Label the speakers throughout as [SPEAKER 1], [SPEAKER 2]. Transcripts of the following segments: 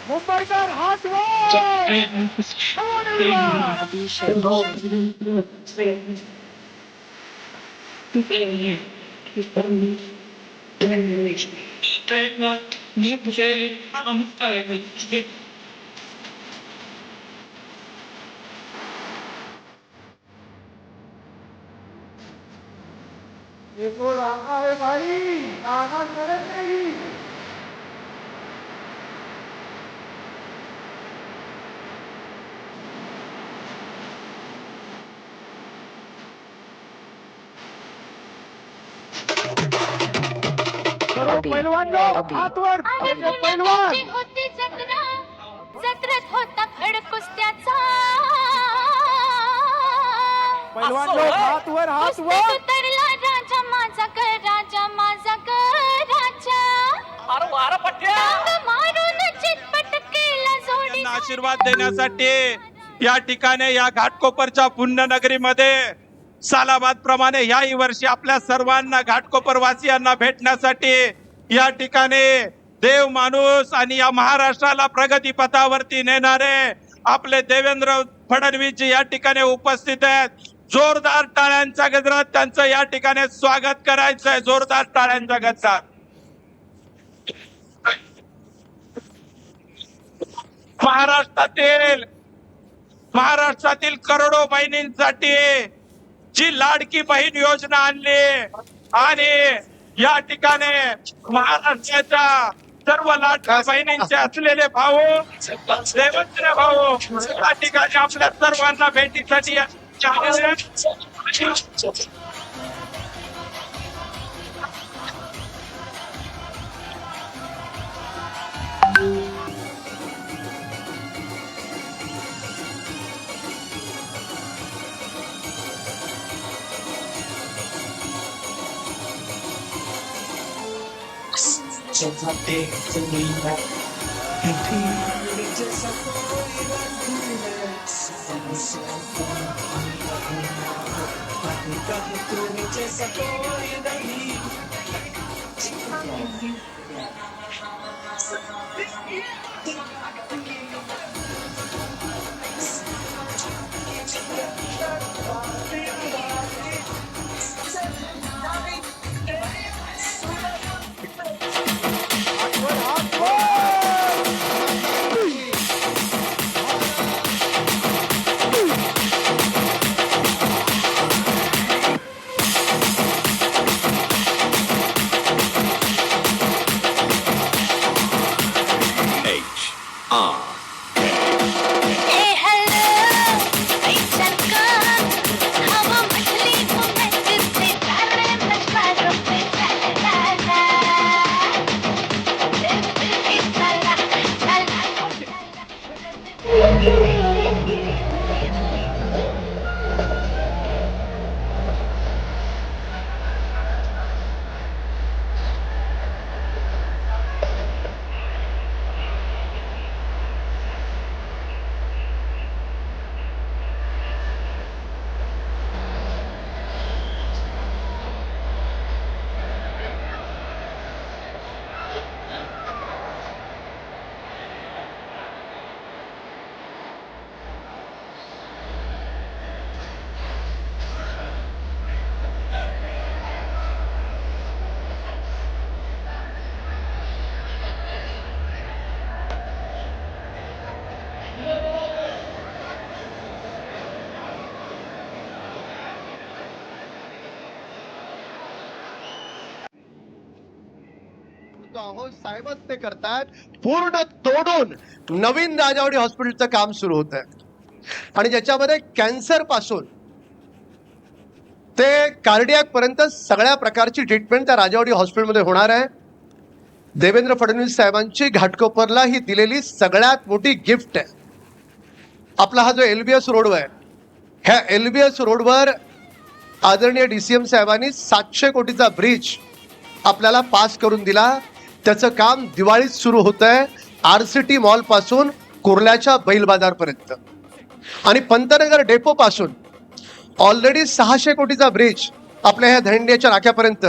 [SPEAKER 1] मुंबईकर हात है भाई, नाना करत नाही. पैलवान लोक हात वर. पैलवान
[SPEAKER 2] होती जत्रेत होता खड कुस्त्याचा.
[SPEAKER 1] पैलवान लोक हात वर, हात वर.
[SPEAKER 2] उतरला राजा माझा ग, राजा माझा ग राजा.
[SPEAKER 3] अरे वारा पट्ट्या
[SPEAKER 2] टांग मारून चितपट केला जोडी.
[SPEAKER 4] आशीर्वाद देण्यासाठी या ठिकाणी या घाटकोपरच्या पुण्यनगरीमध्ये सालाबाद प्रमाणे याही वर्षी आपल्या सर्वांना घाटकोपर वासियांना भेटण्यासाठी या ठिकाणी देव माणूस आणि या महाराष्ट्राला प्रगती पथावरती नेणारे आपले देवेंद्र फडणवीस जी या ठिकाणी उपस्थित आहेत. जोरदार टाळ्यांच्या गजरात त्यांचं या ठिकाणी स्वागत करायचं आहे. जोरदार टाळ्यांच्या गजरात. महाराष्ट्रातील करोडो बहिणींसाठी जी लाडकी बहीण योजना आणली आणि या ठिकाणी महाराष्ट्राच्या सर्व लाडक्या बहिणींचे असलेले भाऊ देवेंद्र भाऊ या ठिकाणी आपल्या सर्वांना भेटीसाठी
[SPEAKER 5] साहेबच ते करतात. पूर्ण तोडून नवीन राजावाडी हॉस्पिटलचं काम सुरू होत आहे आणि ज्याच्यामध्ये कॅन्सर पासून ते कार्डियाक पर्यंत सगळ्या प्रकारची ट्रीटमेंट त्या राजावाडी हॉस्पिटलमध्ये होणार आहे. देवेंद्र फडणवीस साहेबांची घाटकोपरला ही दिलेली सगळ्यात मोठी गिफ्ट आहे. आपला हा जो LBS रोड आहे, ह्या LBS रोडवर आदरणीय DCM साहेबांनी 700 कोटीचा ब्रिज आपल्याला पास करून दिला. त्याचं काम दिवाळीत सुरू होत आहे. RCT मॉल पासून कुर्ल्याच्या बैल बाजारपर्यंत आणि पंतनगर डेपो पासून ऑलरेडी 600 कोटीचा ब्रिज आपल्या ह्या धनंजयच्या नाक्यापर्यंत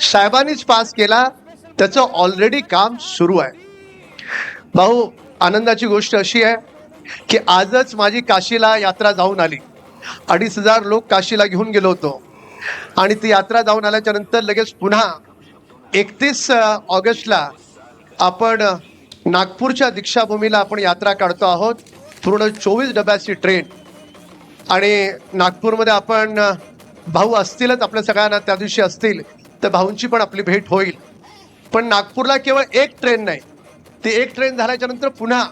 [SPEAKER 5] साहेबांनीच पास केला. त्याचं ऑलरेडी काम सुरू आहे. भाऊ, आनंदाची गोष्ट अशी आहे की आजच माझी काशीला यात्रा जाऊन आली. 2,500 लोक काशीला घेऊन गेलो होतो आणि ती यात्रा जाऊन आल्याच्या नंतर लगेच पुन्हा 31 ऑगस्टला आपण नागपूरच्या दीक्षाभूमीला आपण यात्रा काढतो आहोत. पूर्ण 24 डब्याची ट्रेन आणि नागपूरमध्ये आपण भाऊ असतीलच, आपल्या सगळ्यांना त्या दिवशी असतील तर भाऊंची पण आपली भेट होईल. पण नागपूरला केवळ एक ट्रेन नाही, ती एक ट्रेन झाल्याच्या नंतर पुन्हा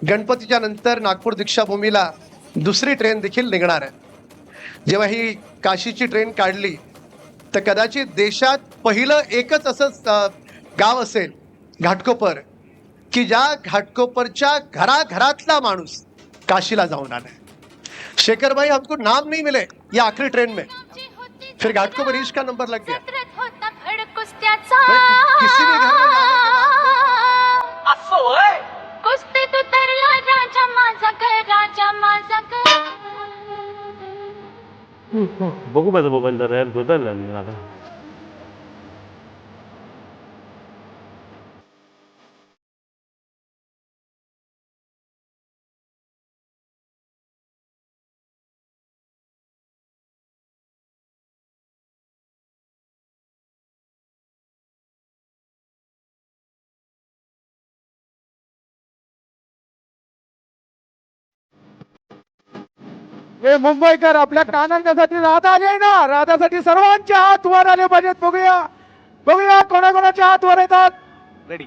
[SPEAKER 5] गणपतीच्या नंतर नागपूर दीक्षाभूमीला दुसरी ट्रेन देखील निघणार आहे. जेव्हा ही काशीची ट्रेन काढली तर कदाचित देशात पहिलं एकच असं गाव असेल घाटकोपर की ज्या घाटकोपरच्या घराघरातला माणूस काशीला जाऊन आलाय. शेखर भाई, हमको नाम नहीं मिले ये आखिरी ट्रेन में, फिर घाटकोपर ईश का नंबर लग गया. किसी भी घर में
[SPEAKER 3] असं होय.
[SPEAKER 2] कुस्तीत उतरला राजा माझा घर, राजा माझा घर.
[SPEAKER 1] बघू माझा मोबाईल जरा यार, बदलला आता. हे मुंबईकर आपल्या आनंदासाठी राधा आले ना, राधासाठी सर्वांचे हात वर आले पाहिजेत. बघूया बघूया कोणाकोणाचे हात वर येतात. Ready,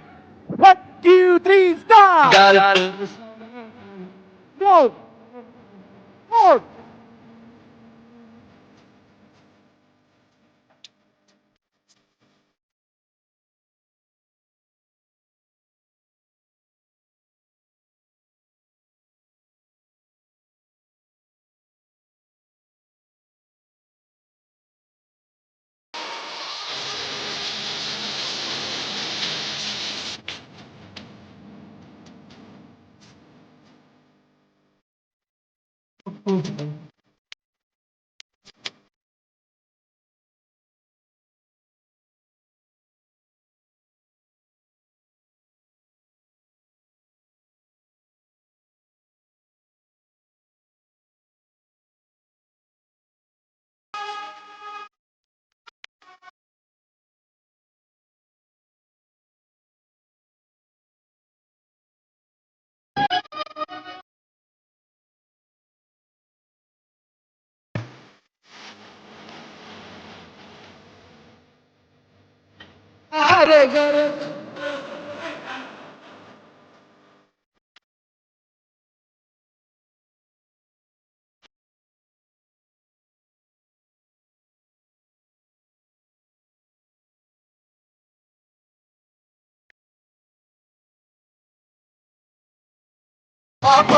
[SPEAKER 1] 1 2 3 start. Go go. अरे घर